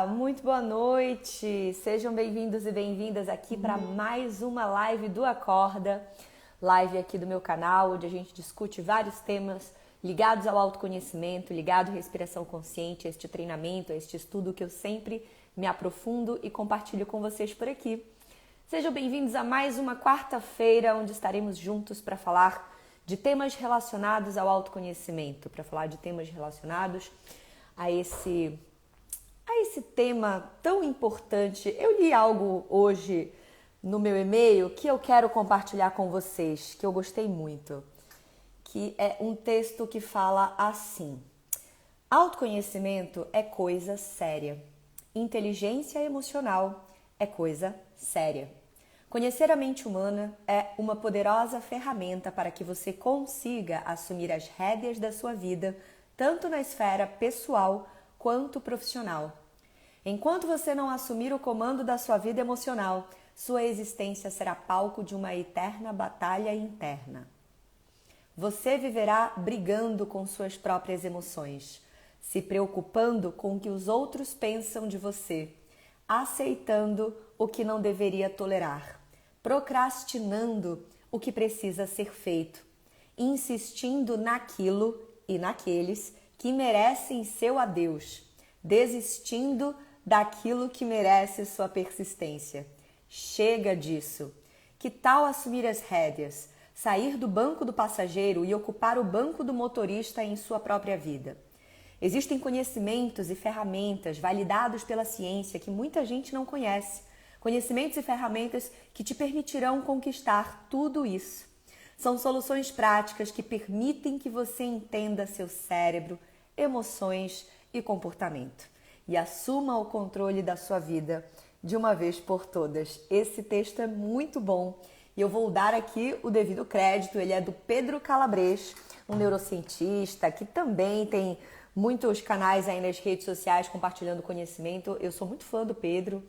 Muito boa noite! Sejam bem-vindos e bem-vindas aqui para mais uma live do Acorda, live aqui do meu canal, onde a gente discute vários temas ligados ao autoconhecimento, ligado à respiração consciente, a este treinamento, a este estudo que eu sempre me aprofundo e compartilho com vocês por aqui. Sejam bem-vindos a mais uma quarta-feira, onde estaremos juntos para falar de temas relacionados ao autoconhecimento, para falar de temas relacionados a esse tema tão importante. Eu li algo hoje no meu e-mail que eu quero compartilhar com vocês, que eu gostei muito, que é um texto que fala assim: autoconhecimento é coisa séria. Inteligência emocional é coisa séria. Conhecer a mente humana é uma poderosa ferramenta para que você consiga assumir as rédeas da sua vida, tanto na esfera pessoal quanto profissional. Enquanto você não assumir o comando da sua vida emocional, sua existência será palco de uma eterna batalha interna. Você viverá brigando com suas próprias emoções, se preocupando com o que os outros pensam de você, aceitando o que não deveria tolerar, procrastinando o que precisa ser feito, insistindo naquilo e naqueles que merecem seu adeus, desistindo daquilo que merece sua persistência. Chega disso. Que tal assumir as rédeas, sair do banco do passageiro e ocupar o banco do motorista em sua própria vida? Existem conhecimentos e ferramentas validados pela ciência que muita gente não conhece. Conhecimentos e ferramentas que te permitirão conquistar tudo isso. São soluções práticas que permitem que você entenda seu cérebro, emoções e comportamento e assuma o controle da sua vida de uma vez por todas. Esse texto é muito bom e eu vou dar aqui o devido crédito. Ele é do Pedro Calabres, um neurocientista que também tem muitos canais aí nas redes sociais compartilhando conhecimento. Eu sou muito fã do Pedro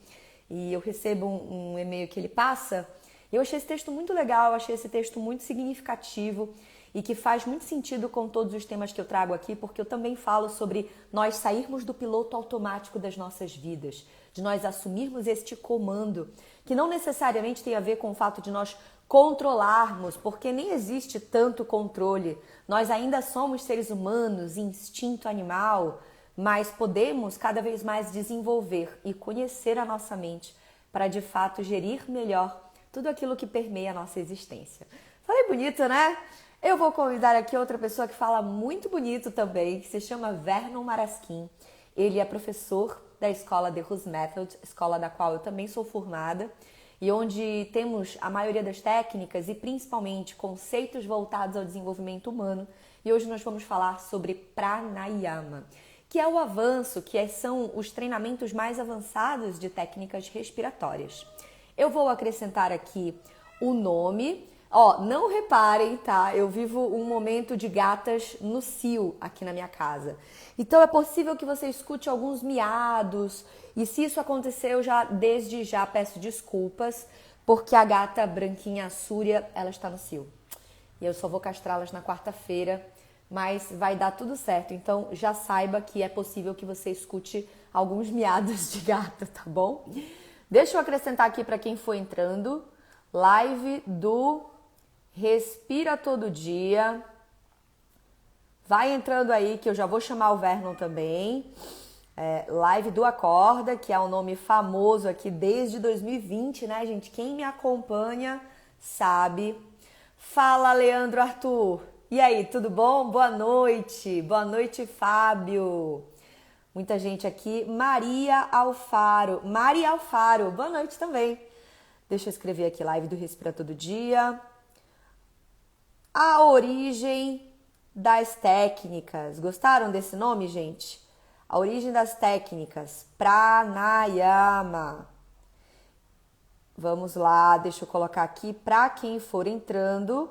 e eu recebo um e-mail que ele passa. Eu achei esse texto muito legal, achei esse texto muito significativo e que faz muito sentido com todos os temas que eu trago aqui, porque eu também falo sobre nós sairmos do piloto automático das nossas vidas, de nós assumirmos este comando, que não necessariamente tem a ver com o fato de nós controlarmos, porque nem existe tanto controle. Nós ainda somos seres humanos, instinto animal, mas podemos cada vez mais desenvolver e conhecer a nossa mente para de fato gerir melhor tudo aquilo que permeia a nossa existência. Falei bonito, né? Eu vou convidar aqui outra pessoa que fala muito bonito também, que se chama Vernon Maraskin. Ele é professor da escola The Rose Method, escola da qual eu também sou formada, e onde temos a maioria das técnicas e principalmente conceitos voltados ao desenvolvimento humano. E hoje nós vamos falar sobre pranayama, que é o avanço, são os treinamentos mais avançados de técnicas respiratórias. Eu vou acrescentar aqui o nome. Não reparem, tá? Eu vivo um momento de gatas no cio aqui na minha casa. Então é possível que você escute alguns miados. E se isso acontecer, eu desde já peço desculpas, porque a gata branquinha Súria, ela está no cio. E eu só vou castrá-las na quarta-feira, mas vai dar tudo certo. Então já saiba que é possível que você escute alguns miados de gata, tá bom? Deixa eu acrescentar aqui para quem for entrando, live do Respira Todo Dia. Vai entrando aí que eu já vou chamar o Vernon também. Live do Acorda, que é um nome famoso aqui desde 2020, né, gente? Quem me acompanha sabe. Fala, Leandro Arthur. E aí, tudo bom? Boa noite. Boa noite, Fábio. Muita gente aqui. Maria Alfaro. Maria Alfaro. Boa noite também. Deixa eu escrever aqui, live do Respira Todo Dia. A origem das técnicas. Gostaram desse nome, gente? A origem das técnicas. Pranayama. Vamos lá, deixa eu colocar aqui para quem for entrando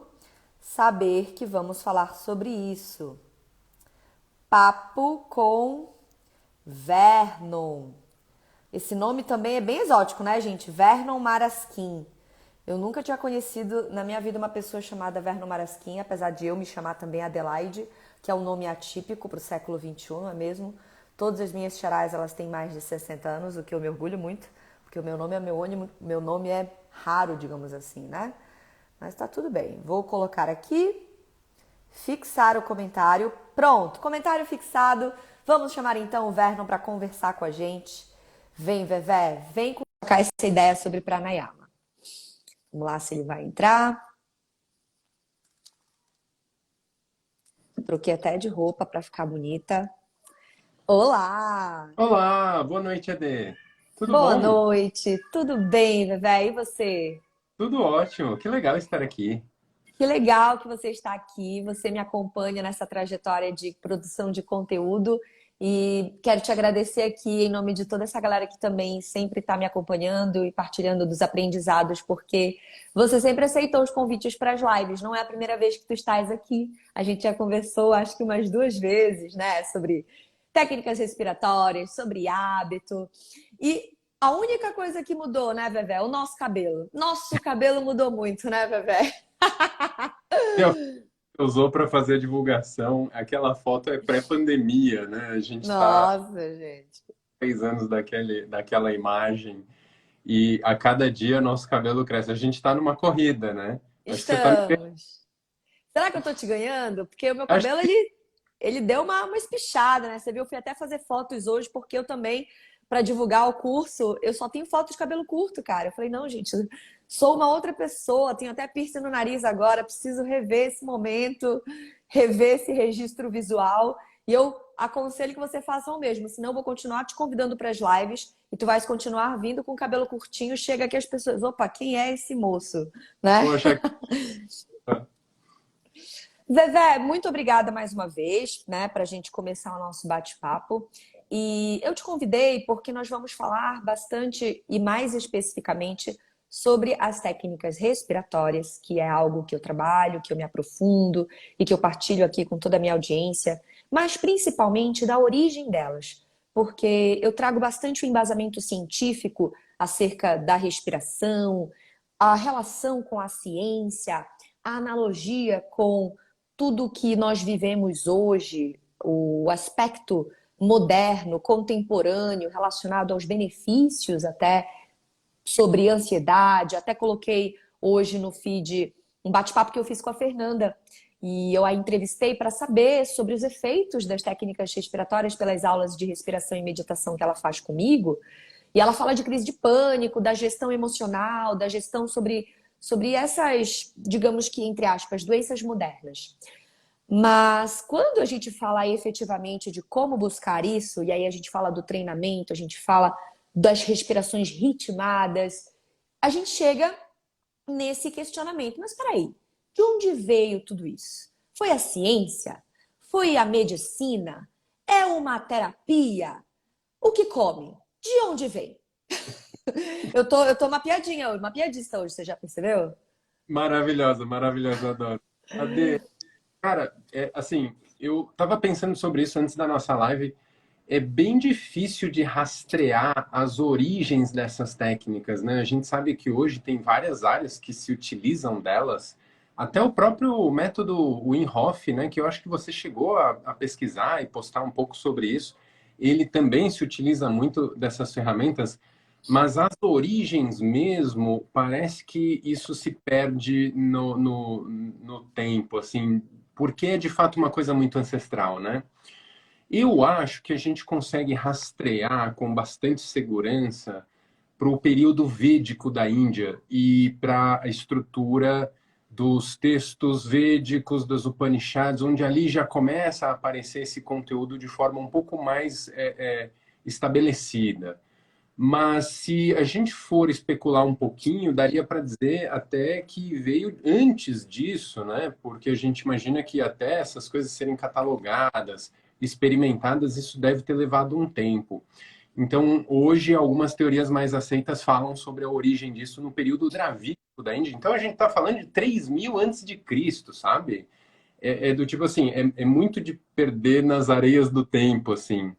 saber que vamos falar sobre isso. Papo com Vernon. Esse nome também é bem exótico, né, gente? Vernon Maraskin. Eu nunca tinha conhecido na minha vida uma pessoa chamada Vernon Maraskin, apesar de eu me chamar também Adelaide, que é um nome atípico para o século XXI, não é mesmo? Todas as minhas xarás, elas têm mais de 60 anos, o que eu me orgulho muito, porque o meu nome é meu nome é raro, digamos assim, né? Mas tá tudo bem. Vou colocar aqui, fixar o comentário. Pronto, comentário fixado. Vamos chamar então o Vernon para conversar com a gente. Vem, Vevé, vem colocar essa ideia sobre pranayama. Vamos lá se ele vai entrar. Troquei até de roupa para ficar bonita. Olá! Olá, boa noite, Ade. Tudo Boa bom? noite, tudo bem, Vevé? E você? Tudo ótimo, que legal estar aqui. Que legal que você está aqui, você me acompanha nessa trajetória de produção de conteúdo e quero te agradecer aqui em nome de toda essa galera que também sempre está me acompanhando e partilhando dos aprendizados, porque você sempre aceitou os convites para as lives, não é a primeira vez que tu estás aqui. A gente já conversou, acho que umas 2 vezes, né, sobre técnicas respiratórias, sobre hábito. E a única coisa que mudou, né, Vevé? É o nosso cabelo. Nosso cabelo mudou muito, né, Vevé? Você usou para fazer a divulgação, aquela foto é pré-pandemia, né? A gente está Nossa, gente. 6 anos daquela imagem e a cada dia nosso cabelo cresce. A gente está numa corrida, né? Acho que você está me... Estamos. Será que eu tô te ganhando? Porque o meu Acho cabelo, ele deu uma espichada, né? Você viu, eu fui até fazer fotos hoje, porque eu também, para divulgar o curso, eu só tenho foto de cabelo curto, cara. Eu falei, não, gente, sou uma outra pessoa, tenho até piercing no nariz agora, preciso rever esse momento, rever esse registro visual. E eu aconselho que você faça o mesmo, senão eu vou continuar te convidando para as lives e tu vais continuar vindo com o cabelo curtinho. Chega aqui as pessoas, opa, quem é esse moço? Né? Poxa, Zezé, muito obrigada mais uma vez, né, para a gente começar o nosso bate-papo. E eu te convidei porque nós vamos falar bastante e mais especificamente sobre as técnicas respiratórias, que é algo que eu trabalho, que eu me aprofundo e que eu partilho aqui com toda a minha audiência, mas principalmente da origem delas, porque eu trago bastante o embasamento científico acerca da respiração, a relação com a ciência, a analogia com tudo que nós vivemos hoje, o aspecto moderno, contemporâneo, relacionado aos benefícios até sobre ansiedade. Até coloquei hoje no feed um bate-papo que eu fiz com a Fernanda e eu a entrevistei para saber sobre os efeitos das técnicas respiratórias pelas aulas de respiração e meditação que ela faz comigo. E ela fala de crise de pânico, da gestão emocional, da gestão sobre essas, digamos que, entre aspas, doenças modernas. Mas quando a gente fala efetivamente de como buscar isso, e aí a gente fala do treinamento, a gente fala das respirações ritmadas, a gente chega nesse questionamento. Mas peraí, de onde veio tudo isso? Foi a ciência? Foi a medicina? É uma terapia? O que come? De onde vem? Eu tô uma piadinha hoje, uma piadista hoje, você já percebeu? maravilhosa, maravilhosa, adoro. Ade, cara, assim, eu tava pensando sobre isso antes da nossa live. É bem difícil de rastrear as origens dessas técnicas, né? A gente sabe que hoje tem várias áreas que se utilizam delas, até o próprio método Wim Hof, né? Que eu acho que você chegou a pesquisar e postar um pouco sobre isso. Ele também se utiliza muito dessas ferramentas, mas as origens mesmo, parece que isso se perde no tempo, assim, porque é de fato uma coisa muito ancestral, né? Eu acho que a gente consegue rastrear com bastante segurança para o período védico da Índia e para a estrutura dos textos védicos, das Upanishads, onde ali já começa a aparecer esse conteúdo de forma um pouco mais estabelecida. Mas se a gente for especular um pouquinho, daria para dizer até que veio antes disso, né? Porque a gente imagina que até essas coisas serem catalogadas, experimentadas, isso deve ter levado um tempo. Então, hoje, algumas teorias mais aceitas falam sobre a origem disso no período dravídico da Índia. Então, a gente está falando de 3.000 antes de Cristo, sabe? É do tipo assim, é muito de perder nas areias do tempo, assim.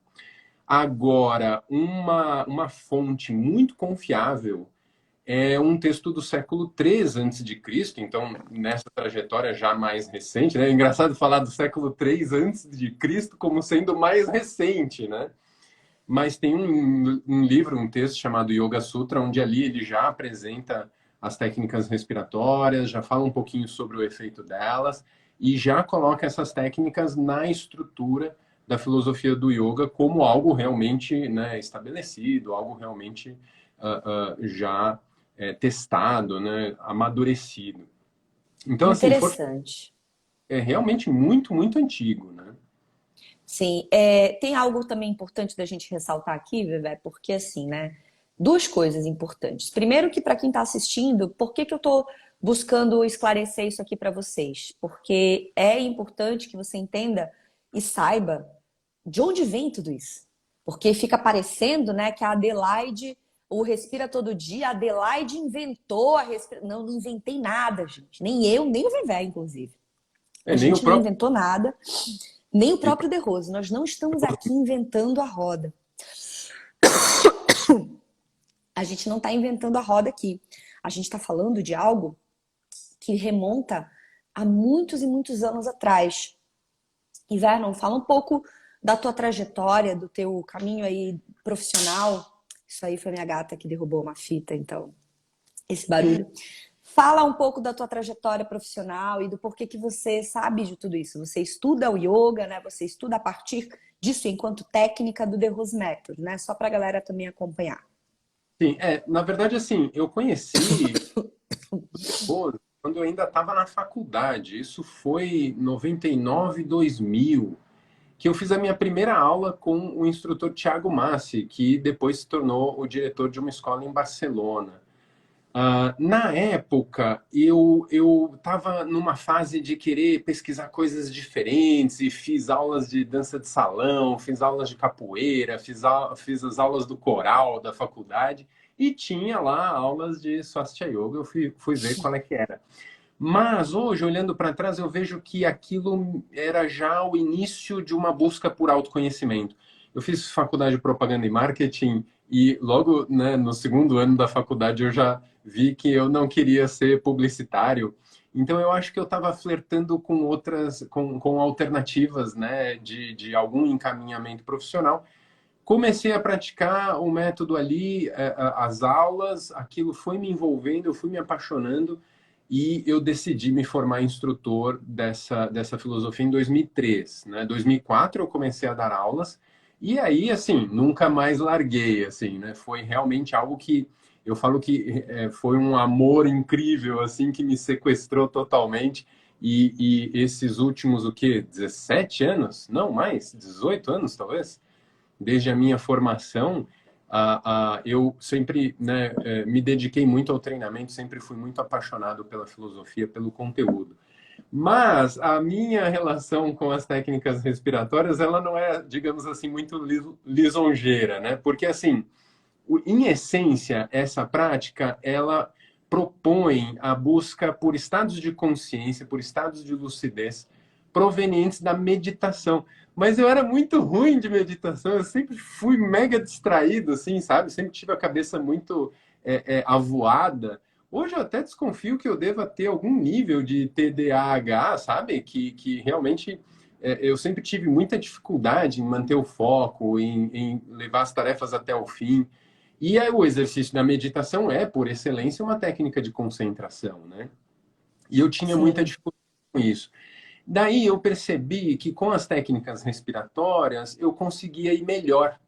Agora, uma fonte muito confiável é um texto do século III antes de Cristo, então nessa trajetória já mais recente, né? É engraçado falar do século III antes de Cristo como sendo mais recente, né? mas tem um livro, um texto chamado Yoga Sutra, onde ali ele já apresenta as técnicas respiratórias, já fala um pouquinho sobre o efeito delas e já coloca essas técnicas na estrutura da filosofia do yoga como algo realmente, né, estabelecido, algo realmente já testado, né, amadurecido. Então, assim, Interessante. é realmente muito, muito antigo, né? Sim, tem algo também importante da gente ressaltar aqui, Vevé, porque assim, né? Duas coisas importantes. Primeiro, que para quem está assistindo, por que que eu estou buscando esclarecer isso aqui para vocês? Porque é importante que você entenda e saiba de onde vem tudo isso. Porque fica parecendo, né, que a Adelaide, o Respira Todo Dia, a Adelaide inventou a respira... Não, não inventei nada, gente. Nem eu, nem o Vevé, inclusive. A Nem o gente não próprio. inventou nada. Nem o próprio De Rose. Nós não estamos aqui inventando a roda. A gente não está inventando a roda aqui. A gente está falando de algo que remonta a muitos e muitos anos atrás. E, Vernon, fala um pouco da tua trajetória, do teu caminho aí profissional. Isso aí foi minha gata que derrubou uma fita, então, esse barulho. Fala um pouco da tua trajetória profissional e do porquê que você sabe de tudo isso. Você estuda o yoga, né? Você estuda a partir disso enquanto técnica do The Rose Method, né? Só para a galera também acompanhar. Sim, na verdade, assim, eu conheci o quando eu ainda estava na faculdade. Isso foi 99, 2000, que eu fiz a minha primeira aula com o instrutor Thiago Massi, que depois se tornou o diretor de uma escola em Barcelona. Na época, eu estava numa fase de querer pesquisar coisas diferentes e fiz aulas de dança de salão, fiz aulas de capoeira, fiz as aulas do coral da faculdade e tinha lá aulas de Swastika Yoga. Eu fui ver qual é que era. Mas hoje, olhando para trás, eu vejo que aquilo era já o início de uma busca por autoconhecimento. Eu fiz faculdade de propaganda e marketing e logo, né, no segundo ano da faculdade eu já vi que eu não queria ser publicitário. Então eu acho que eu estava flertando com outras, com alternativas, né, de algum encaminhamento profissional. Comecei a praticar o método ali, as aulas, aquilo foi me envolvendo, eu fui me apaixonando e eu decidi me formar instrutor dessa filosofia em 2003, né? 2004 eu comecei a dar aulas e aí, assim, nunca mais larguei, assim, né? Foi realmente algo que eu falo que foi um amor incrível, assim, que me sequestrou totalmente e esses últimos, o quê? 17 anos? Não, mais? 18 anos, talvez? Desde a minha formação, eu sempre, né, me dediquei muito ao treinamento, sempre fui muito apaixonado pela filosofia, pelo conteúdo. Mas a minha relação com as técnicas respiratórias, ela não é, digamos assim, muito lisonjeira, né? Porque, assim, em essência, essa prática, ela propõe a busca por estados de consciência, por estados de lucidez provenientes da meditação. Mas eu era muito ruim de meditação, eu sempre fui mega distraído, assim, sabe? Sempre tive a cabeça muito avoada. Hoje eu até desconfio que eu deva ter algum nível de TDAH, sabe? Que realmente eu sempre tive muita dificuldade em manter o foco, em levar as tarefas até o fim. E aí, o exercício da meditação é, por excelência, uma técnica de concentração, né? E eu tinha muita Sim. dificuldade com isso. Daí eu percebi que com as técnicas respiratórias eu conseguia ir melhor.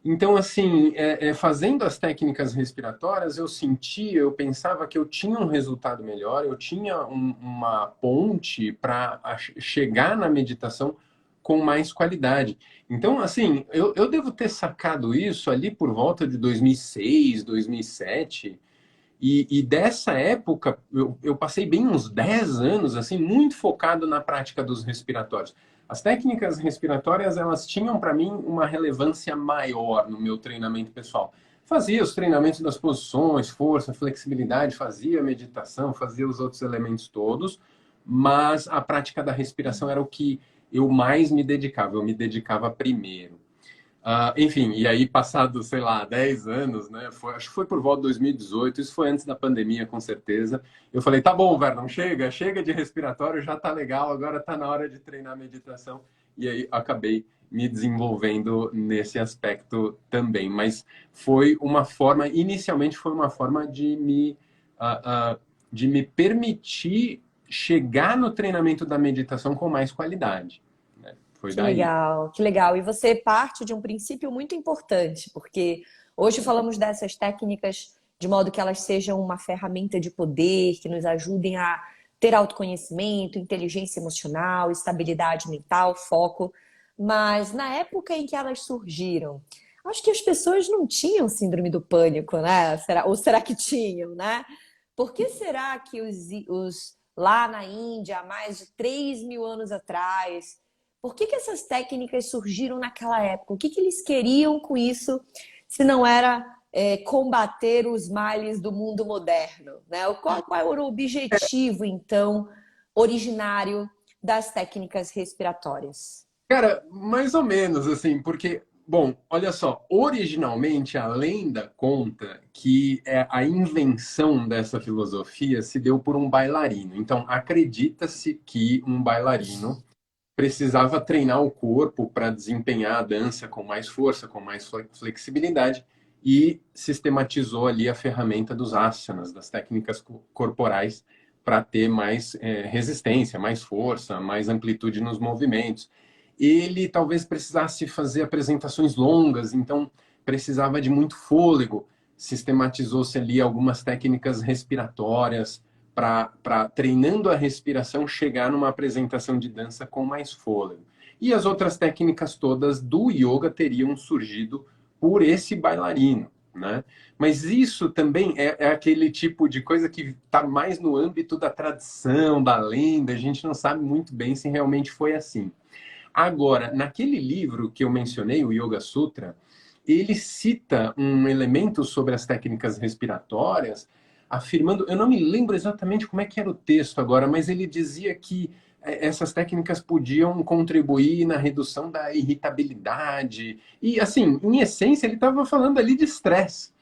Então, assim, fazendo as técnicas respiratórias, eu sentia, eu pensava que eu tinha um resultado melhor, eu tinha uma ponte para chegar na meditação com mais qualidade. Então, assim, eu devo ter sacado isso ali por volta de 2006, 2007. E dessa época, eu passei bem uns 10 anos, assim, muito focado na prática dos respiratórios. As técnicas respiratórias, elas tinham para mim uma relevância maior no meu treinamento pessoal. Fazia os treinamentos das posições, força, flexibilidade, fazia meditação, fazia os outros elementos todos, mas a prática da respiração era o que eu mais me dedicava, eu me dedicava primeiro. Enfim, e aí passado, sei lá, 10 anos, né? Acho que foi por volta de 2018, isso foi antes da pandemia, com certeza. Eu falei, tá bom, Vernon, chega de respiratório, já tá legal, agora tá na hora de treinar meditação. E aí acabei me desenvolvendo nesse aspecto também. Mas foi uma forma, inicialmente foi uma forma de me permitir chegar no treinamento da meditação com mais qualidade, né? Foi Que daí. legal, que legal. E você parte de um princípio muito importante, porque hoje falamos dessas técnicas de modo que elas sejam uma ferramenta de poder, que nos ajudem a ter autoconhecimento, inteligência emocional, estabilidade mental, foco. Mas na época em que elas surgiram, acho que as pessoas não tinham síndrome do pânico, né? Ou será que tinham, né? Por que será que lá na Índia, há mais de 3.000 anos atrás, por que essas técnicas surgiram naquela época? O que eles queriam com isso, se não era combater os males do mundo moderno, né? Qual era o objetivo, então, originário das técnicas respiratórias? Cara, mais ou menos, assim, porque, bom, olha só, originalmente a lenda conta que a invenção dessa filosofia se deu por um bailarino. Então, acredita-se que um bailarino precisava treinar o corpo para desempenhar a dança com mais força, com mais flexibilidade, e sistematizou ali a ferramenta dos asanas, das técnicas corporais, para ter mais resistência, mais força, mais amplitude nos movimentos. Ele talvez precisasse fazer apresentações longas, então precisava de muito fôlego. Sistematizou-se ali algumas técnicas respiratórias para treinando a respiração chegar numa apresentação de dança com mais fôlego. E as outras técnicas todas do yoga teriam surgido por esse bailarino, né? Mas isso também é aquele tipo de coisa que está mais no âmbito da tradição, da lenda, a gente não sabe muito bem se realmente foi assim. Agora, naquele livro que eu mencionei, o Yoga Sutra, ele cita um elemento sobre as técnicas respiratórias, afirmando, eu não me lembro exatamente como é que era o texto agora, mas ele dizia que essas técnicas podiam contribuir na redução da irritabilidade. E, assim, em essência, ele estava falando ali de estresse.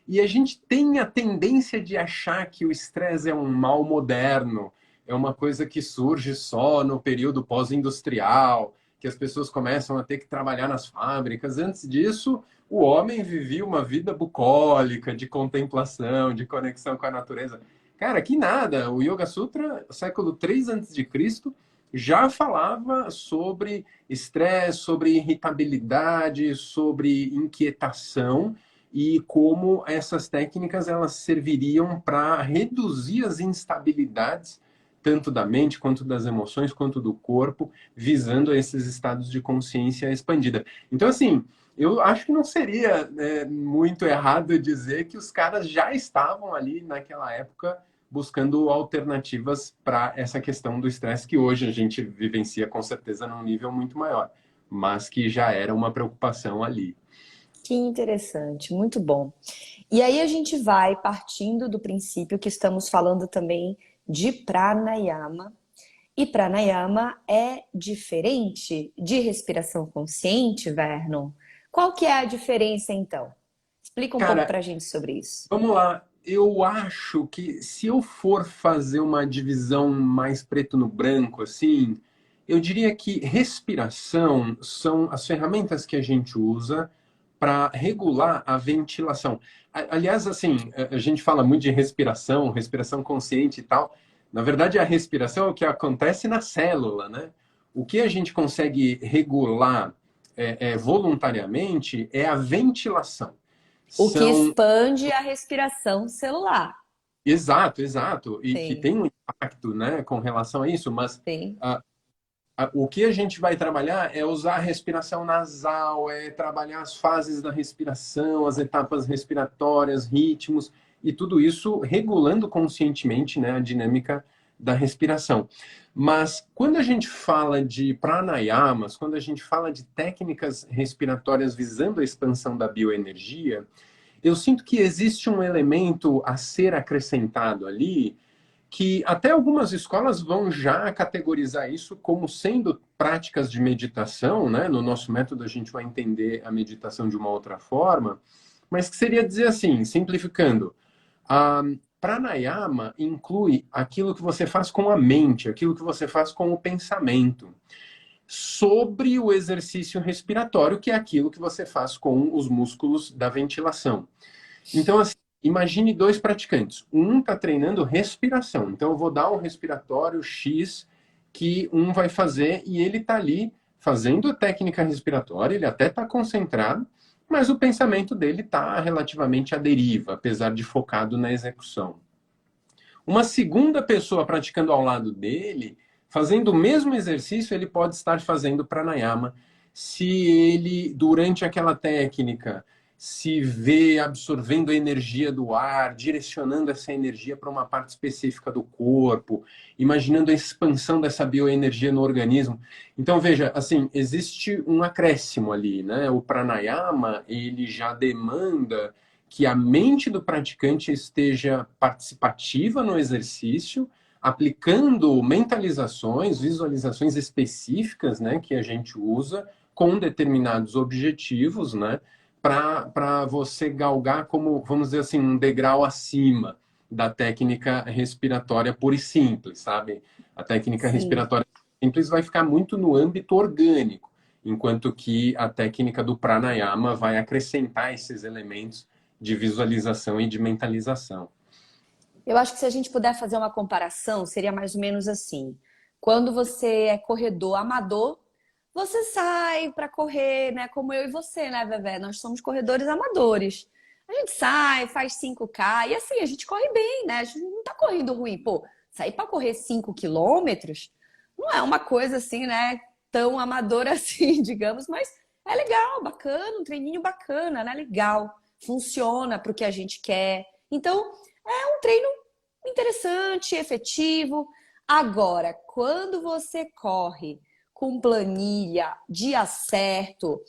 E a gente tem a tendência de achar que o estresse é um mal moderno, é uma coisa que surge só no período pós-industrial, que as pessoas começam a ter que trabalhar nas fábricas. Antes disso, o homem vivia uma vida bucólica, de contemplação, de conexão com a natureza. Cara, que nada. O Yoga Sutra, século 3 antes de Cristo, já falava sobre estresse, sobre irritabilidade, sobre inquietação e como essas técnicas elas serviriam para reduzir as instabilidades tanto da mente quanto das emoções quanto do corpo, visando esses estados de consciência expandida. Então, assim, eu acho que não seria muito errado dizer que os caras já estavam ali naquela época buscando alternativas para essa questão do estresse que hoje a gente vivencia com certeza num nível muito maior, mas que já era uma preocupação ali. Que interessante, muito bom. E aí a gente vai partindo do princípio que estamos falando também de pranayama. E pranayama é diferente de respiração consciente, Vernon? Qual que é a diferença então? Explica um pouco Cara, pra gente sobre isso. vamos lá. Eu acho que se eu for fazer uma divisão mais preto no branco, assim, eu diria que respiração são as ferramentas que a gente usa para regular a ventilação. Aliás, assim, a gente fala muito de respiração, respiração consciente e tal. Na verdade, a respiração é o que acontece na célula, né? O que a gente consegue regular voluntariamente é a ventilação. O que São expande a respiração celular. Exato, exato. E que Sim, tem um impacto, né, com relação a isso, mas sim. o que a gente vai trabalhar é usar a respiração nasal, é trabalhar as fases da respiração, as etapas respiratórias, ritmos, e tudo isso regulando conscientemente, né, a dinâmica da respiração. Mas quando a gente fala de pranayamas, quando a gente fala de técnicas respiratórias visando a expansão da bioenergia, eu sinto que existe um elemento a ser acrescentado ali, que até algumas escolas vão já categorizar isso como sendo práticas de meditação, né? No nosso método a gente vai entender a meditação de uma outra forma, mas que seria dizer assim, simplificando, a pranayama inclui aquilo que você faz com a mente, aquilo que você faz com o pensamento. sobre o exercício respiratório, que é aquilo que você faz com os músculos da ventilação. Então, assim, imagine dois praticantes. Um está treinando respiração. Então, eu vou dar um respiratório X que um vai fazer e ele está ali fazendo a técnica respiratória, ele até está concentrado, mas o pensamento dele está relativamente à deriva, apesar de focado na execução. Uma segunda pessoa praticando ao lado dele, fazendo o mesmo exercício, ele pode estar fazendo pranayama. Se ele, durante aquela técnica, se vê absorvendo a energia do ar, direcionando essa energia para uma parte específica do corpo, imaginando a expansão dessa bioenergia no organismo. Então, veja, assim, existe um acréscimo ali, né? O pranayama, ele já demanda que a mente do praticante esteja participativa no exercício, aplicando mentalizações, visualizações específicas, né, que a gente usa com determinados objetivos, né, para você galgar como, vamos dizer assim, um degrau acima da técnica respiratória pura e simples, sabe? A técnica Sim. respiratória simples vai ficar muito no âmbito orgânico, enquanto que a técnica do pranayama vai acrescentar esses elementos de visualização e de mentalização. Eu acho que se a gente puder fazer uma comparação, seria mais ou menos assim. Quando você é corredor amador, você sai para correr, né? Como eu e você, né, Vevé? Nós somos corredores amadores. A gente sai, faz 5K e assim, a gente corre bem, né? A gente não tá correndo ruim. Pô, sair para correr 5 quilômetros não é uma coisa assim, né? Tão amadora assim, digamos, mas é legal, bacana, um treininho bacana, né? Legal, funciona para o que a gente quer. Então, é um treino interessante, efetivo. Agora, quando você corre com planilha, dia certo,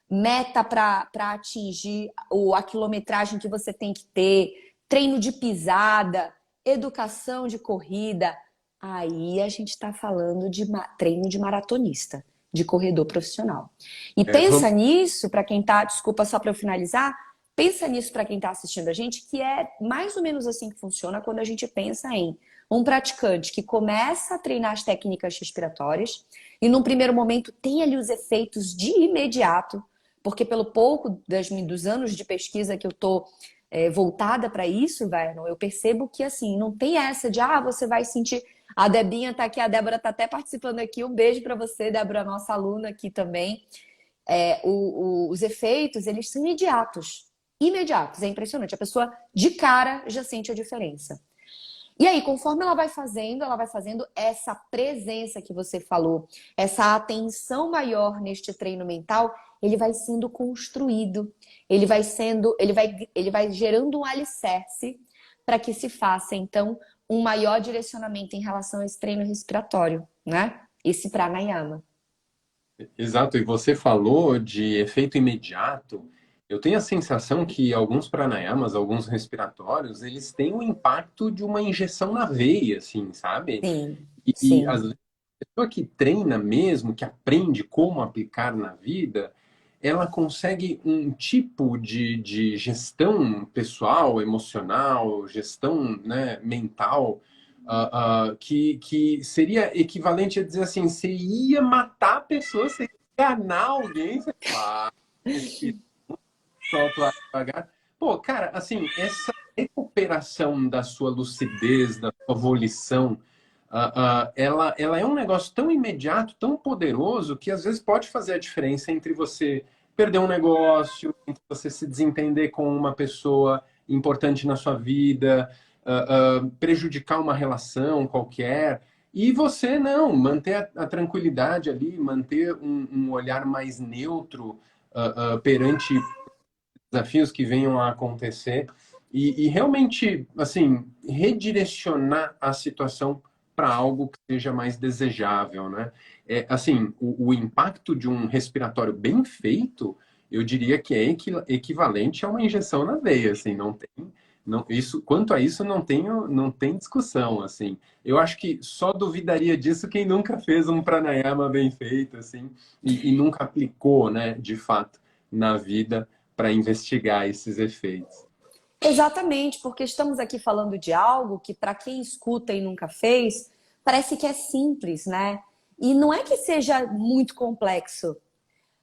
meta para atingir a quilometragem que você tem que ter, treino de pisada, educação de corrida, aí a gente está falando de treino de maratonista, de corredor profissional. E Vamos... pensa nisso, para quem tá, desculpa só para eu finalizar, pensa nisso para quem está assistindo a gente, que é mais ou menos assim que funciona quando a gente pensa em um praticante que começa a treinar as técnicas respiratórias e num primeiro momento tem ali os efeitos de imediato, porque pelo pouco dos anos de pesquisa que eu estou voltada para isso, Vernon, eu percebo que assim, não tem essa de você vai sentir. A Debinha tá aqui, a Débora tá até participando aqui. Um beijo para você, Débora, nossa aluna aqui também. Os efeitos, eles são imediatos. Imediatos, é impressionante. A pessoa de cara já sente a diferença. E aí, conforme ela vai fazendo essa presença que você falou, essa atenção maior neste treino mental, ele vai sendo construído, ele vai gerando um alicerce para que se faça, então, um maior direcionamento em relação a esse treino respiratório, né? Esse pranayama. Exato, e você falou de efeito imediato. Eu tenho a sensação que alguns pranayamas, alguns respiratórios, eles têm o impacto de uma injeção na veia, assim, sabe? Sim, E às sim. vezes a pessoa que treina mesmo, que aprende como aplicar na vida, ela consegue um tipo de gestão pessoal, emocional, gestão, né, mental, que seria equivalente a dizer assim, você ia matar a pessoa, você ia enganar alguém, você fala, respira, solta o ar devagar. Pô, cara, assim, essa recuperação da sua lucidez, da sua volição, ela é um negócio tão imediato, tão poderoso, que às vezes pode fazer a diferença entre você perder um negócio, entre você se desentender com uma pessoa importante na sua vida, prejudicar uma relação qualquer. E você não, manter a tranquilidade ali, manter um olhar mais neutro perante desafios que venham a acontecer e realmente, assim, redirecionar a situação para algo que seja mais desejável, né? Assim, o impacto de um respiratório bem feito, eu diria que é equivalente a uma injeção na veia, assim, não tem, não, isso, quanto a isso não tem discussão, assim. Eu acho que só duvidaria disso quem nunca fez um pranayama bem feito, assim, e nunca aplicou, né, de fato, na vida para investigar esses efeitos. Exatamente, porque estamos aqui falando de algo que, para quem escuta e nunca fez, parece que é simples, né? E não é que seja muito complexo,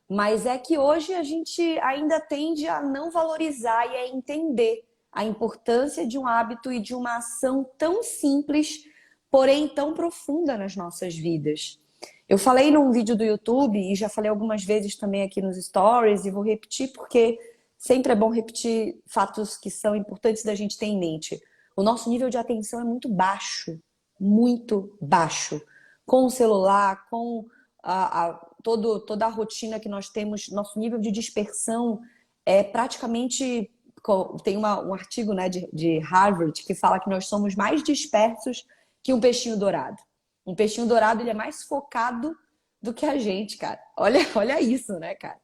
mas é que hoje a gente ainda tende a não valorizar e a entender a importância de um hábito e de uma ação tão simples, porém tão profunda nas nossas vidas. Eu falei num vídeo do YouTube e já falei algumas vezes também aqui nos stories e vou repetir porque sempre é bom repetir fatos que são importantes da gente ter em mente. O nosso nível de atenção é muito baixo, muito baixo. Com o celular, com toda a rotina que nós temos, nosso nível de dispersão é praticamente. Tem um artigo, né, de Harvard que fala que nós somos mais dispersos que um peixinho dourado. Um peixinho dourado ele é mais focado do que a gente, cara. Olha isso, né, cara?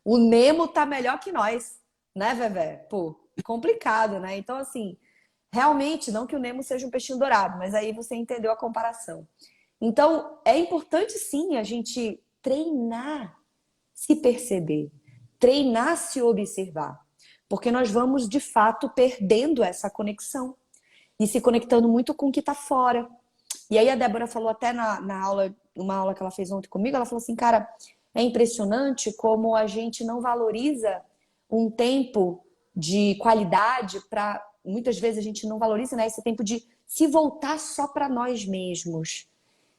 O Nemo tá melhor que nós, né, Vevé? Pô, complicado, né? Então, assim, realmente, não que o Nemo seja um peixinho dourado, mas aí você entendeu a comparação. Então, é importante sim a gente treinar, se perceber, treinar, se observar, porque nós vamos de fato perdendo essa conexão e se conectando muito com o que está fora. E aí a Débora falou até na aula, uma aula que ela fez ontem comigo, ela falou assim, cara, é impressionante como a gente não valoriza um tempo de qualidade para muitas vezes a gente não valoriza, né, esse tempo de se voltar só para nós mesmos.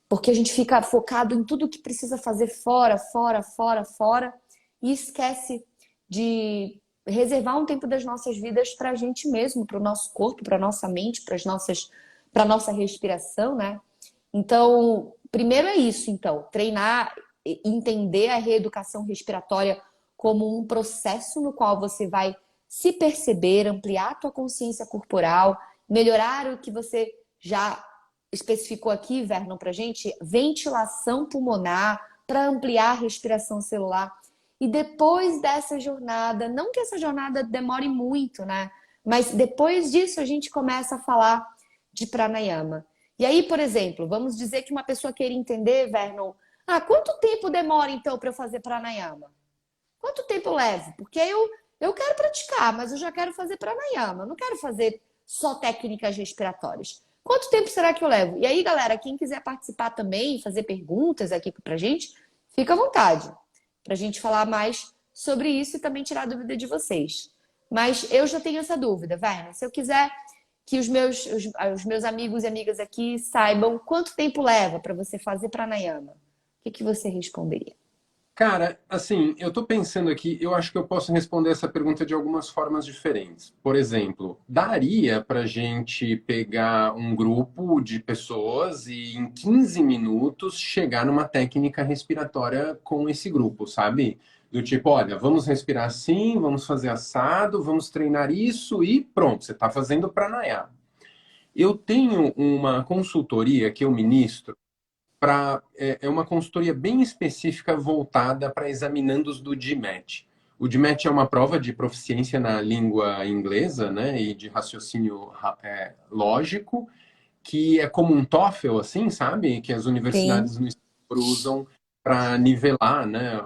Porque a gente fica focado em tudo que precisa fazer fora, fora, fora, fora e esquece de reservar um tempo das nossas vidas para a gente mesmo, para o nosso corpo, para a nossa mente, para a nossa respiração, né? Então, primeiro é isso, então, treinar, entender a reeducação respiratória como um processo no qual você vai se perceber, ampliar a tua consciência corporal, melhorar o que você já especificou aqui, Vernon, pra gente, ventilação pulmonar para ampliar a respiração celular. E depois dessa jornada, não que essa jornada demore muito, né? Mas depois disso a gente começa a falar de pranayama. E aí, por exemplo, vamos dizer que uma pessoa queira entender, Vernon, quanto tempo demora então para eu fazer pranayama? Quanto tempo leva? Porque eu quero praticar, mas eu já quero fazer pranayama, eu não quero fazer só técnicas respiratórias. Quanto tempo será que eu levo? E aí, galera, quem quiser participar também, fazer perguntas aqui pra gente, fica à vontade, pra gente falar mais sobre isso e também tirar a dúvida de vocês. Mas eu já tenho essa dúvida, Werner. Se eu quiser que os meus amigos e amigas aqui saibam quanto tempo leva para você fazer pranayama, o que você responderia? Cara, assim, eu tô pensando aqui, eu acho que eu posso responder essa pergunta de algumas formas diferentes. Por exemplo, daria pra gente pegar um grupo de pessoas e em 15 minutos chegar numa técnica respiratória com esse grupo, sabe? Do tipo, olha, vamos respirar assim, vamos fazer assado, vamos treinar isso e pronto, você tá fazendo pranayama. Eu tenho uma consultoria que eu ministro é uma consultoria bem específica voltada para examinandos do GMAT. O GMAT é uma prova de proficiência na língua inglesa, né, e de raciocínio lógico, que é como um TOEFL, assim, sabe? Que as universidades Sim. no exterior usam para nivelar, né,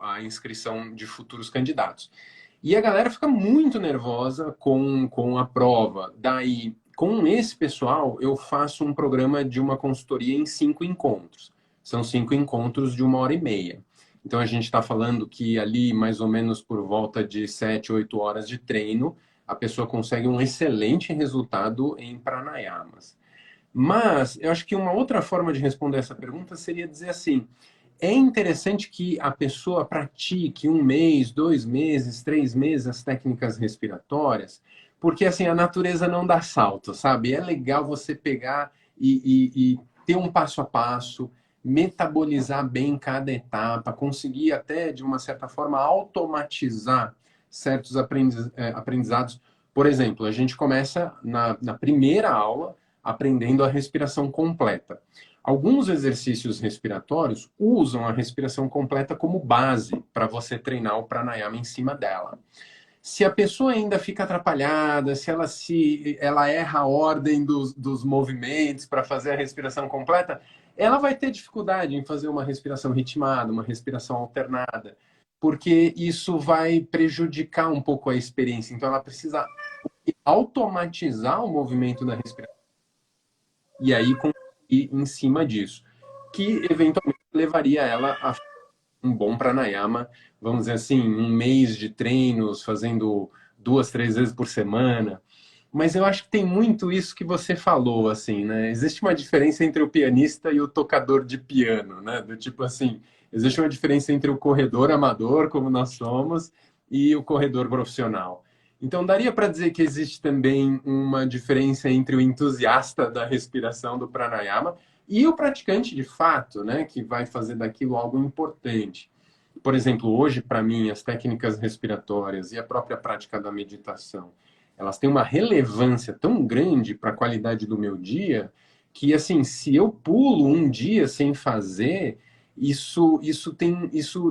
a inscrição de futuros candidatos. E a galera fica muito nervosa com a prova. Daí, com esse pessoal, eu faço um programa de uma consultoria em 5 encontros. São 5 encontros de 1 hora e meia. Então, a gente está falando que ali, mais ou menos por volta de 7, 8 horas de treino, a pessoa consegue um excelente resultado em pranayamas. Mas, eu acho que uma outra forma de responder essa pergunta seria dizer assim: é interessante que a pessoa pratique 1 mês, 2 meses, 3 meses as técnicas respiratórias, porque assim a natureza não dá salto, sabe? É legal você pegar e ter um passo a passo, metabolizar bem cada etapa, conseguir até de uma certa forma automatizar certos aprendizados. Por exemplo, a gente começa na primeira aula aprendendo a respiração completa. Alguns exercícios respiratórios usam a respiração completa como base para você treinar o pranayama em cima dela. Se a pessoa ainda fica atrapalhada, se ela erra a ordem dos movimentos para fazer a respiração completa, ela vai ter dificuldade em fazer uma respiração ritmada, uma respiração alternada, porque isso vai prejudicar um pouco a experiência. Então, ela precisa automatizar o movimento da respiração e aí conseguir em cima disso. que eventualmente levaria ela a um bom pranayama, vamos dizer assim, um mês de treinos, fazendo 2, 3 vezes por semana. Mas eu acho que tem muito isso que você falou, assim, né? Existe uma diferença entre o pianista e o tocador de piano, né? Do tipo assim, existe uma diferença entre o corredor amador, como nós somos, e o corredor profissional. Então, daria para dizer que existe também uma diferença entre o entusiasta da respiração do pranayama e o praticante de fato, né? Que vai fazer daquilo algo importante. Por exemplo, hoje, para mim, as técnicas respiratórias e a própria prática da meditação, elas têm uma relevância tão grande para a qualidade do meu dia que, assim, se eu pulo um dia sem fazer, isso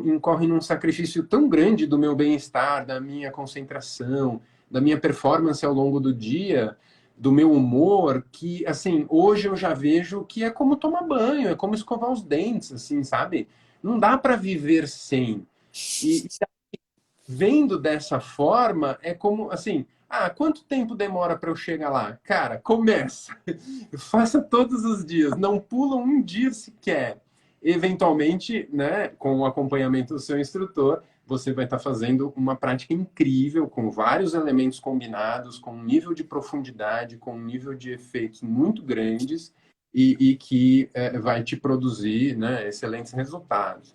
incorre num sacrifício tão grande do meu bem-estar, da minha concentração, da minha performance ao longo do dia, do meu humor, que, assim, hoje eu já vejo que é como tomar banho, é como escovar os dentes, assim, sabe? Não dá para viver sem. E vendo dessa forma, é como assim, quanto tempo demora para eu chegar lá? Cara, começa. Faça todos os dias, não pula um dia sequer. Eventualmente, né, com o acompanhamento do seu instrutor, você vai estar fazendo uma prática incrível, com vários elementos combinados, com um nível de profundidade, com um nível de efeitos muito grandes e que vai te produzir, né, excelentes resultados.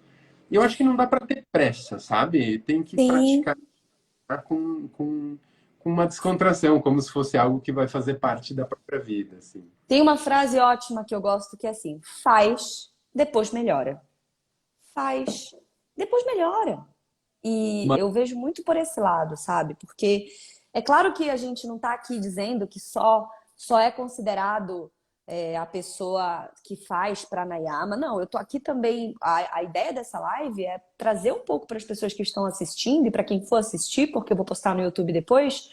E eu acho que não dá para ter pressa, sabe? Tem que Sim. praticar com uma descontração, como se fosse algo que vai fazer parte da própria vida, assim. Tem uma frase ótima que eu gosto que é assim: faz, depois melhora. Faz, depois melhora. E Mas, eu vejo muito por esse lado, sabe? Porque é claro que a gente não está aqui dizendo que só é considerado a pessoa que faz pranayama. Não, eu tô aqui também. A ideia dessa live é trazer um pouco para as pessoas que estão assistindo e para quem for assistir, porque eu vou postar no YouTube depois,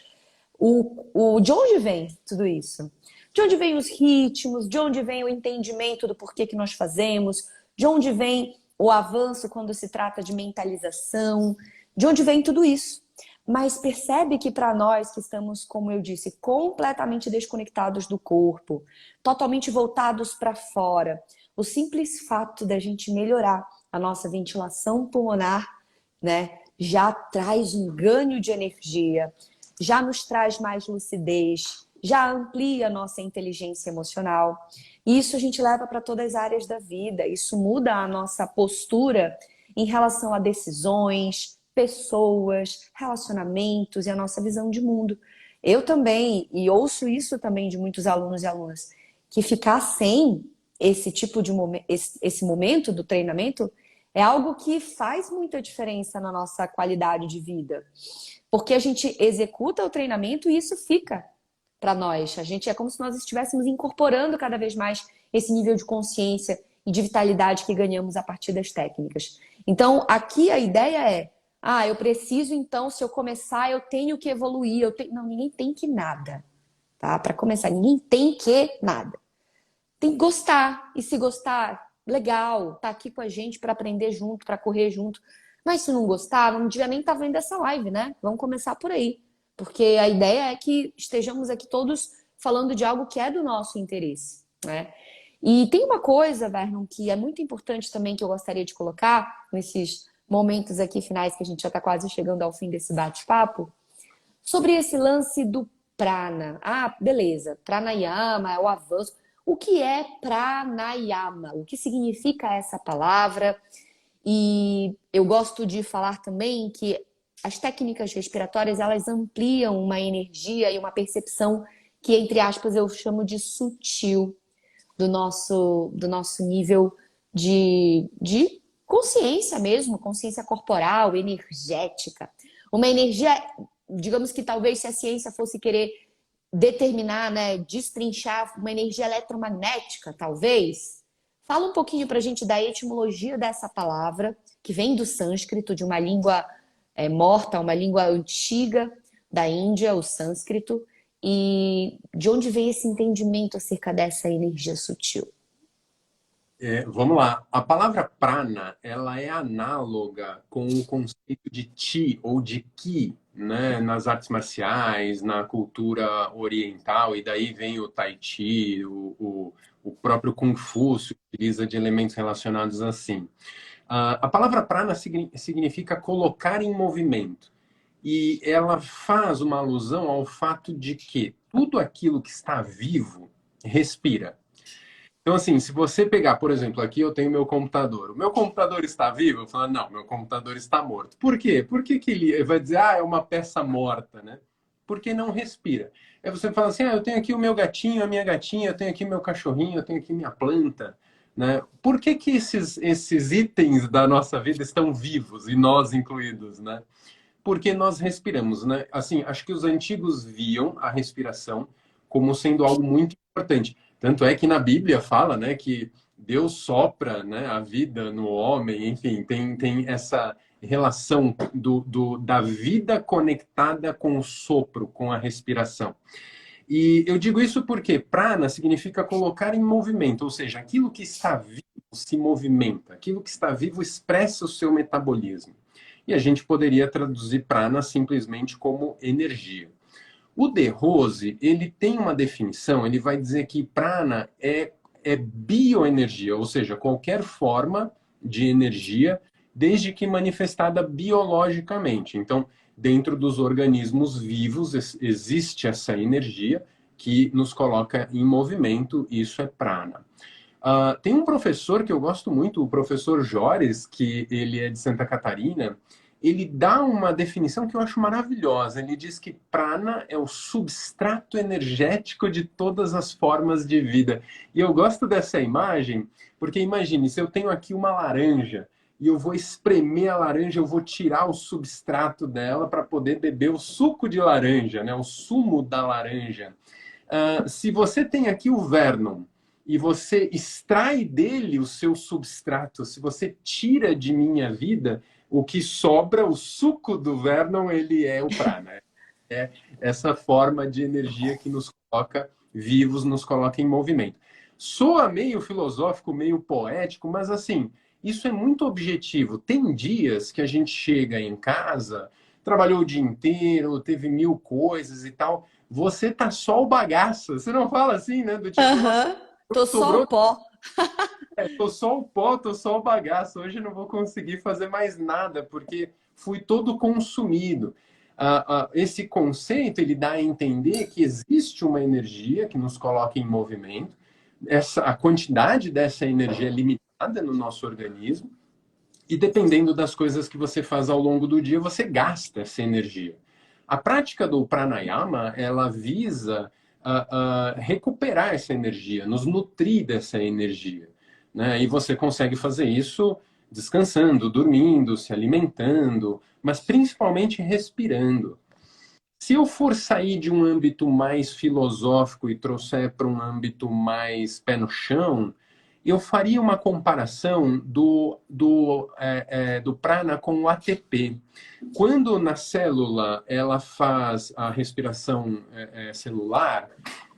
de onde vem tudo isso? De onde vem os ritmos? De onde vem o entendimento do porquê que nós fazemos? De onde vem o avanço quando se trata de mentalização? De onde vem tudo isso? Mas percebe que para nós que estamos, como eu disse, completamente desconectados do corpo, totalmente voltados para fora, o simples fato da gente melhorar a nossa ventilação pulmonar, né, já traz um ganho de energia, já nos traz mais lucidez, já amplia a nossa inteligência emocional. E isso a gente leva para todas as áreas da vida. Isso muda a nossa postura em relação a decisões, pessoas, relacionamentos e a nossa visão de mundo. Eu também, e ouço isso também de muitos alunos e alunas, que ficar sem esse tipo de esse momento do treinamento é algo que faz muita diferença na nossa qualidade de vida. Porque a gente executa o treinamento e isso fica para nós. A gente é como se nós estivéssemos incorporando cada vez mais esse nível de consciência e de vitalidade que ganhamos a partir das técnicas. Então, aqui a ideia é: eu preciso, então, se eu começar, eu tenho que evoluir. Não, ninguém tem que nada, tá? Para começar, ninguém tem que nada. Tem que gostar. E se gostar, legal, tá aqui com a gente para aprender junto, para correr junto. Mas se não gostar, não devia nem estar vendo essa live, né? Vamos começar por aí. Porque a ideia é que estejamos aqui todos falando de algo que é do nosso interesse, né? E tem uma coisa, Vernon, que é muito importante também que eu gostaria de colocar nesses momentos aqui finais que a gente já está quase chegando ao fim desse bate-papo, sobre esse lance do prana. Beleza, pranayama é o avanço. O que é pranayama? O que significa essa palavra? E eu gosto de falar também que as técnicas respiratórias, elas ampliam uma energia e uma percepção que, entre aspas, eu chamo de sutil do nosso nível de consciência mesmo, consciência corporal, energética. Uma energia, digamos que talvez se a ciência fosse querer determinar, né, destrinchar uma energia eletromagnética, talvez. Fala um pouquinho para a gente da etimologia dessa palavra, que vem do sânscrito, de uma língua morta, uma língua antiga da Índia, o sânscrito, e de onde vem esse entendimento acerca dessa energia sutil? Vamos lá. A palavra prana, ela é análoga com o conceito de chi ou de ki, né, nas artes marciais, na cultura oriental, e daí vem o Tai Chi, o próprio Kung Fu se utiliza de elementos relacionados assim. A palavra prana significa colocar em movimento. E ela faz uma alusão ao fato de que tudo aquilo que está vivo respira. Então, assim, se você pegar, por exemplo, aqui eu tenho meu computador. O meu computador está vivo? Eu falo, não, meu computador está morto. Por quê? Por que que ele vai dizer, é uma peça morta, né? Porque não respira. Aí você fala assim, eu tenho aqui o meu gatinho, a minha gatinha, eu tenho aqui meu cachorrinho, eu tenho aqui minha planta, né? Por que que esses itens da nossa vida estão vivos, e nós incluídos, né? Porque nós respiramos, né? Assim, acho que os antigos viam a respiração como sendo algo muito importante. Tanto é que na Bíblia fala, né, que Deus sopra, né, a vida no homem, enfim, tem essa relação da vida conectada com o sopro, com a respiração. E eu digo isso porque prana significa colocar em movimento, ou seja, aquilo que está vivo se movimenta, aquilo que está vivo expressa o seu metabolismo. E a gente poderia traduzir prana simplesmente como energia. O De Rose, ele tem uma definição, ele vai dizer que prana é bioenergia, ou seja, qualquer forma de energia, desde que manifestada biologicamente. Então, dentro dos organismos vivos existe essa energia que nos coloca em movimento, isso é prana. Tem um professor que eu gosto muito, o professor Jores, que ele é de Santa Catarina, ele dá uma definição que eu acho maravilhosa. Ele diz que prana é o substrato energético de todas as formas de vida. E eu gosto dessa imagem, porque imagine, se eu tenho aqui uma laranja e eu vou espremer a laranja, eu vou tirar o substrato dela para poder beber o suco de laranja, né? O sumo da laranja. Se você tem aqui o Vernon, e você extrai dele o seu substrato, se você tira de minha vida, o que sobra, o suco do Vernon, ele é o prana. É essa forma de energia que nos coloca vivos, nos coloca em movimento. Soa meio filosófico, meio poético, mas assim, isso é muito objetivo. Tem dias que a gente chega em casa, trabalhou o dia inteiro, teve mil coisas e tal, você tá só o bagaço. Você não fala assim, né? Do tipo, nossa, Aham. Tô só o sobrou, pó. tô só o pó, tô só o bagaço. Hoje eu não vou conseguir fazer mais nada, porque fui todo consumido. Esse conceito, ele dá a entender que existe uma energia que nos coloca em movimento. A quantidade dessa energia é limitada no nosso organismo. E dependendo das coisas que você faz ao longo do dia, você gasta essa energia. A prática do pranayama, ela visa recuperar essa energia, nos nutrir dessa energia, né? E você consegue fazer isso descansando, dormindo, se alimentando, mas principalmente respirando. Se eu for sair de um âmbito mais filosófico e trouxer para um âmbito mais pé no chão, eu faria uma comparação do prana com o ATP. Quando na célula ela faz a respiração celular,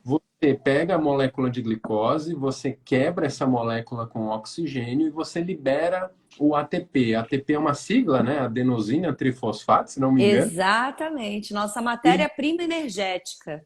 você pega a molécula de glicose, você quebra essa molécula com oxigênio e você libera o ATP. ATP é uma sigla, né? Adenosina trifosfato, se não me engano. Exatamente. Nossa matéria-prima energética.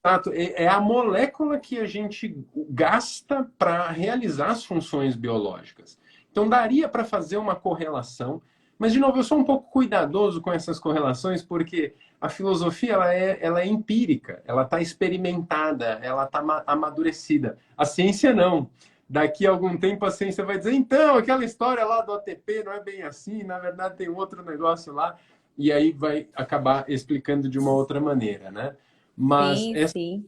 Exato, é a molécula que a gente gasta para realizar as funções biológicas. Então, daria para fazer uma correlação, mas, de novo, eu sou um pouco cuidadoso com essas correlações, porque a filosofia ela é empírica, ela está experimentada, ela está amadurecida. A ciência não. Daqui a algum tempo a ciência vai dizer, então, aquela história lá do ATP não é bem assim, na verdade tem outro negócio lá, e aí vai acabar explicando de uma outra maneira, né? Mas Sim, essa sim.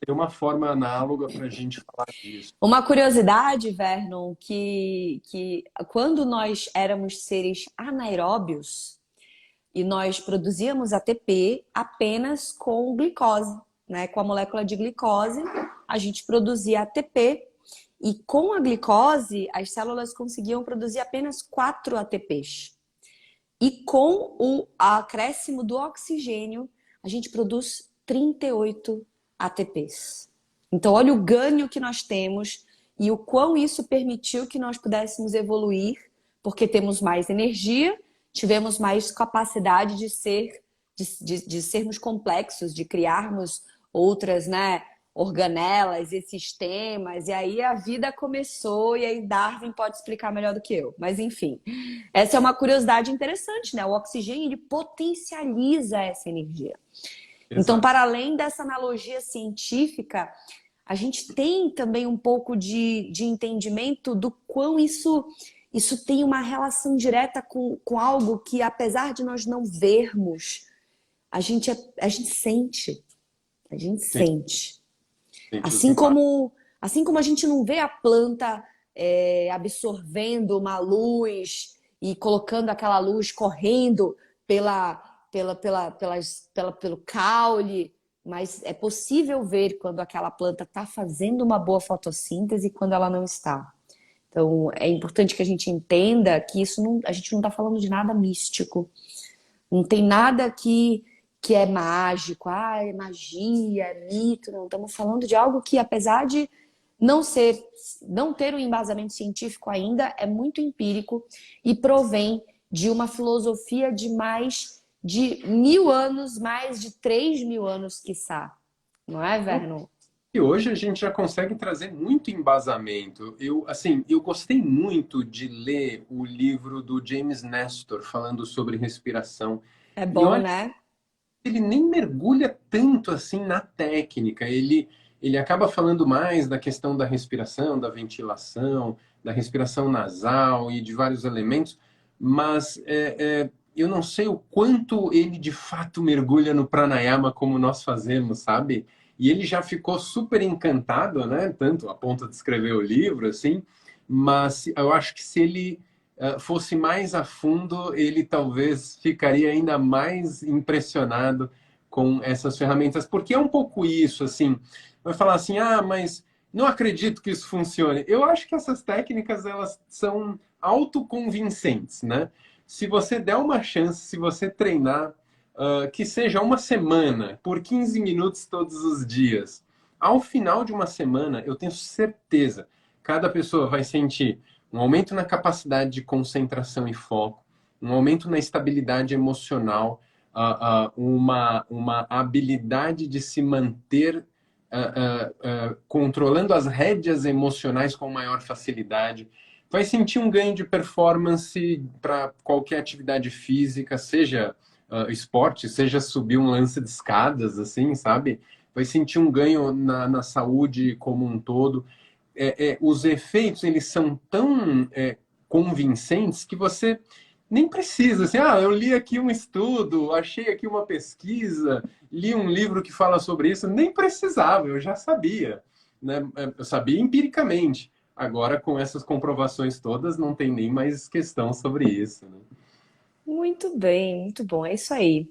é uma forma análoga para a gente falar disso. Uma curiosidade, Vernon, que quando nós éramos seres anaeróbios e nós produzíamos ATP apenas com glicose, né? Com a molécula de glicose, a gente produzia ATP e com a glicose as células conseguiam produzir apenas 4 ATPs. E com o acréscimo do oxigênio, a gente produz 38 ATPs. Então, olha o ganho que nós temos e o quão isso permitiu que nós pudéssemos evoluir, porque temos mais energia, tivemos mais capacidade de ser de sermos complexos, de criarmos outras, né, organelas e sistemas, e aí a vida começou, e aí Darwin pode explicar melhor do que eu. Mas enfim, essa é uma curiosidade interessante, né? O oxigênio, ele potencializa essa energia. Então, Exato. para além dessa analogia científica, a gente tem também um pouco de entendimento do quão isso tem uma relação direta com algo que, apesar de nós não vermos, a gente sente. A gente Sim, sente. sim, eu Assim concordo. como, assim como a gente não vê a planta absorvendo uma luz e colocando aquela luz correndo pela, pelo caule, mas é possível ver quando aquela planta está fazendo uma boa fotossíntese e quando ela não está. Então, é importante que a gente entenda que isso não, a gente não está falando de nada místico. Não tem nada que é mágico, é magia, é mito. Não, estamos falando de algo que, apesar de não ter um embasamento científico ainda, é muito empírico e provém de uma filosofia de mais de 1.000 anos, mais de 3.000 anos, quiçá. Não é, Vernon? E hoje a gente já consegue trazer muito embasamento. Eu gostei muito de ler o livro do James Nestor falando sobre respiração. É E bom, olha, né? ele nem mergulha tanto assim na técnica. Ele acaba falando mais da questão da respiração, da ventilação, da respiração nasal e de vários elementos, mas eu não sei o quanto ele de fato mergulha no pranayama como nós fazemos, sabe? E ele já ficou super encantado, né? Tanto a ponto de escrever o livro, assim, mas eu acho que se ele fosse mais a fundo, ele talvez ficaria ainda mais impressionado com essas ferramentas, porque é um pouco isso, assim, vai falar assim, mas não acredito que isso funcione. Eu acho que essas técnicas, elas são autoconvincentes, né? Se você der uma chance, se você treinar, que seja uma semana, por 15 minutos todos os dias, ao final de uma semana, eu tenho certeza, cada pessoa vai sentir um aumento na capacidade de concentração e foco, um aumento na estabilidade emocional, uma habilidade de se manter controlando as rédeas emocionais com maior facilidade. Vai sentir um ganho de performance para qualquer atividade física, seja esporte, seja subir um lance de escadas, assim, sabe? Vai sentir um ganho na saúde como um todo. Os efeitos, eles são tão convincentes que você nem precisa, assim, eu li aqui um estudo, achei aqui uma pesquisa, li um livro que fala sobre isso, nem precisava, eu já sabia, né? Eu sabia empiricamente. Agora, com essas comprovações todas, não tem nem mais questão sobre isso, né? Muito bem, muito bom. É isso aí.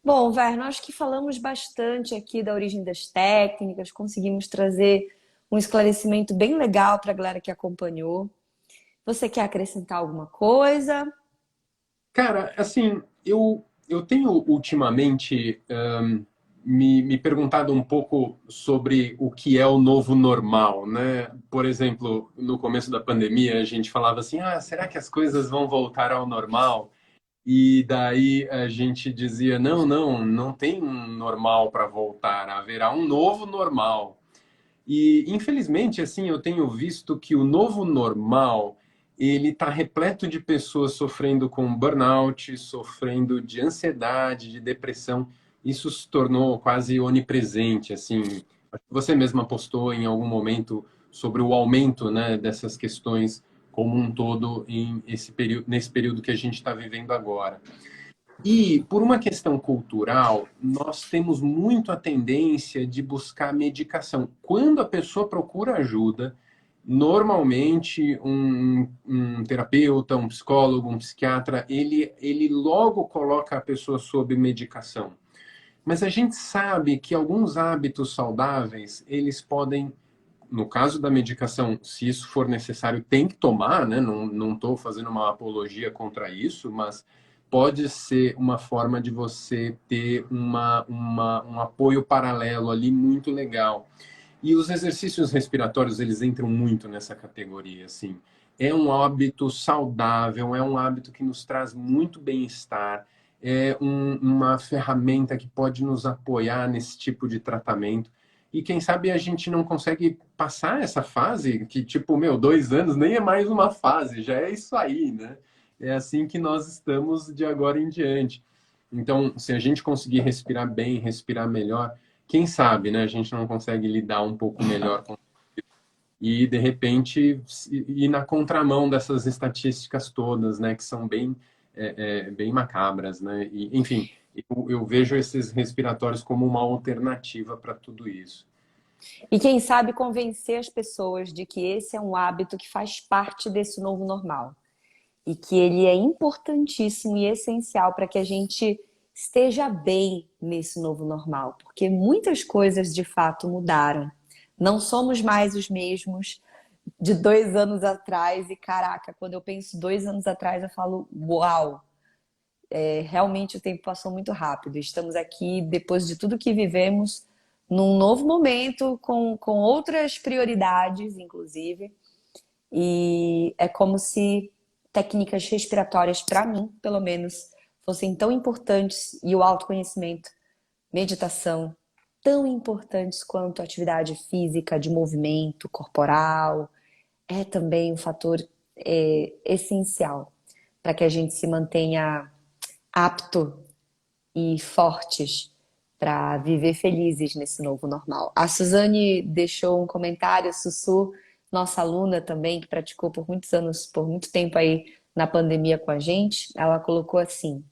Bom, Verno, acho que falamos bastante aqui da origem das técnicas, conseguimos trazer um esclarecimento bem legal para a galera que acompanhou. Você quer acrescentar alguma coisa? Cara, assim, eu tenho ultimamente me perguntado um pouco sobre o que é o novo normal, né? Por exemplo, no começo da pandemia, a gente falava assim: será que as coisas vão voltar ao normal? E daí a gente dizia: não, não, não tem um normal para voltar, haverá um novo normal. E, infelizmente, assim, eu tenho visto que o novo normal, ele está repleto de pessoas sofrendo com burnout, sofrendo de ansiedade, de depressão. Isso se tornou quase onipresente, assim. Você mesma postou em algum momento sobre o aumento, né, dessas questões como um todo nesse período que a gente está vivendo agora. E, por uma questão cultural, nós temos muito a tendência de buscar medicação. Quando a pessoa procura ajuda, normalmente um terapeuta, um psicólogo, um psiquiatra, ele logo coloca a pessoa sob medicação. Mas a gente sabe que alguns hábitos saudáveis, eles podem, no caso da medicação, se isso for necessário, tem que tomar, né? Não estou fazendo uma apologia contra isso, mas pode ser uma forma de você ter um apoio paralelo ali muito legal. E os exercícios respiratórios, eles entram muito nessa categoria, assim. É um hábito saudável, é um hábito que nos traz muito bem-estar, é uma ferramenta que pode nos apoiar nesse tipo de tratamento. E quem sabe a gente não consegue passar essa fase, que tipo, meu, 2 anos nem é mais uma fase, já é isso aí, né? É assim que nós estamos de agora em diante. Então, se a gente conseguir respirar bem, respirar melhor, quem sabe, né? A gente não consegue lidar um pouco melhor com e de repente ir na contramão dessas estatísticas todas, né, que são bem macabras, né? E, enfim, eu vejo esses respiratórios como uma alternativa para tudo isso. E quem sabe convencer as pessoas de que esse é um hábito que faz parte desse novo normal. E que ele é importantíssimo e essencial para que a gente esteja bem nesse novo normal. Porque muitas coisas de fato mudaram. Não somos mais os mesmos de 2 anos atrás. E caraca, quando eu penso 2 anos atrás, eu falo, uau! Realmente o tempo passou muito rápido. Estamos aqui, depois de tudo que vivemos, num novo momento, com outras prioridades, inclusive. E é como se técnicas respiratórias, para mim, pelo menos, fossem tão importantes e o autoconhecimento, meditação, tão importantes quanto a atividade física, de movimento corporal, é também um fator essencial para que a gente se mantenha apto e fortes para viver felizes nesse novo normal. A Suzane deixou um comentário, Sussu, nossa aluna também, que praticou por muitos anos, por muito tempo aí na pandemia com a gente, ela colocou assim: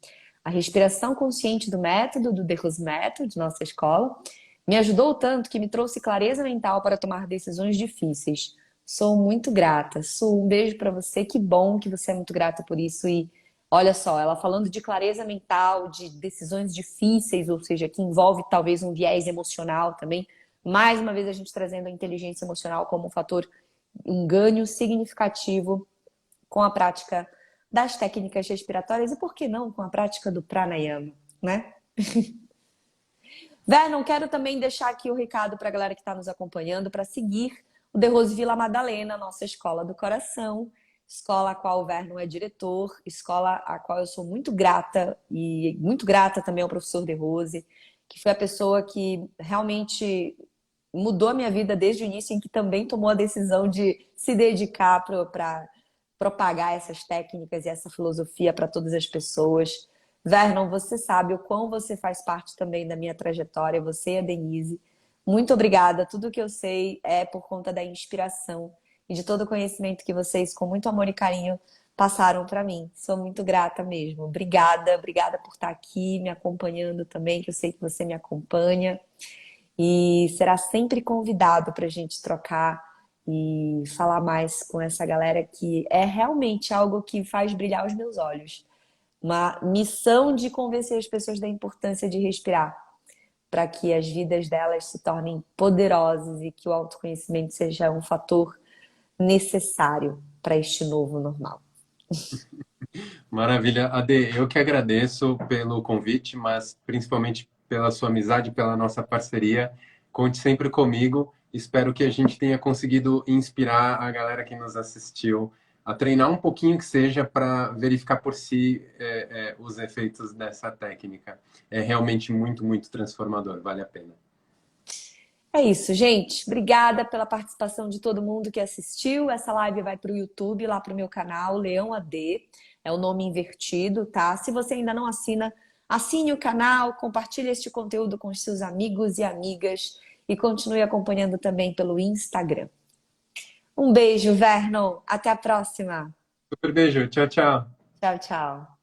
a respiração consciente do método, do The Rose Method, de nossa escola, me ajudou tanto que me trouxe clareza mental para tomar decisões difíceis. Sou muito grata. Su, um beijo para você. Que bom que você é muito grata por isso. E olha só, ela falando de clareza mental, de decisões difíceis, ou seja, que envolve talvez um viés emocional também. Mais uma vez a gente trazendo a inteligência emocional como um fator, um ganho significativo com a prática das técnicas respiratórias e por que não com a prática do pranayama, né? Vernon, quero também deixar aqui o recado para a galera que está nos acompanhando para seguir o The Rose Vila Madalena, nossa escola do coração, escola a qual o Vernon é diretor, escola a qual eu sou muito grata e muito grata também ao professor De Rose, que foi a pessoa que realmente mudou a minha vida desde o início, em que também tomou a decisão de se dedicar para propagar essas técnicas e essa filosofia para todas as pessoas. Vernon, você sabe o quão você faz parte também da minha trajetória, você e a Denise. Muito obrigada. Tudo que eu sei é por conta da inspiração e de todo o conhecimento que vocês, com muito amor e carinho, passaram para mim. Sou muito grata mesmo. Obrigada, obrigada por estar aqui me acompanhando também, que eu sei que você me acompanha. E será sempre convidado para a gente trocar e falar mais com essa galera que é realmente algo que faz brilhar os meus olhos. Uma missão de convencer as pessoas da importância de respirar, para que as vidas delas se tornem poderosas e que o autoconhecimento seja um fator necessário para este novo normal. Maravilha. Ade, eu que agradeço pelo convite, mas principalmente pela sua amizade, pela nossa parceria. Conte sempre comigo. Espero que a gente tenha conseguido inspirar a galera que nos assistiu a treinar um pouquinho que seja para verificar por si os efeitos dessa técnica. É realmente muito, muito transformador. Vale a pena. É isso, gente. Obrigada pela participação de todo mundo que assistiu. Essa live vai para o YouTube, lá para o meu canal, Leão AD. É o nome invertido, tá? Se você ainda não assina, assine o canal, compartilhe este conteúdo com os seus amigos e amigas e continue acompanhando também pelo Instagram. Um beijo, Vernon. Até a próxima. Super beijo. Tchau, tchau. Tchau, tchau.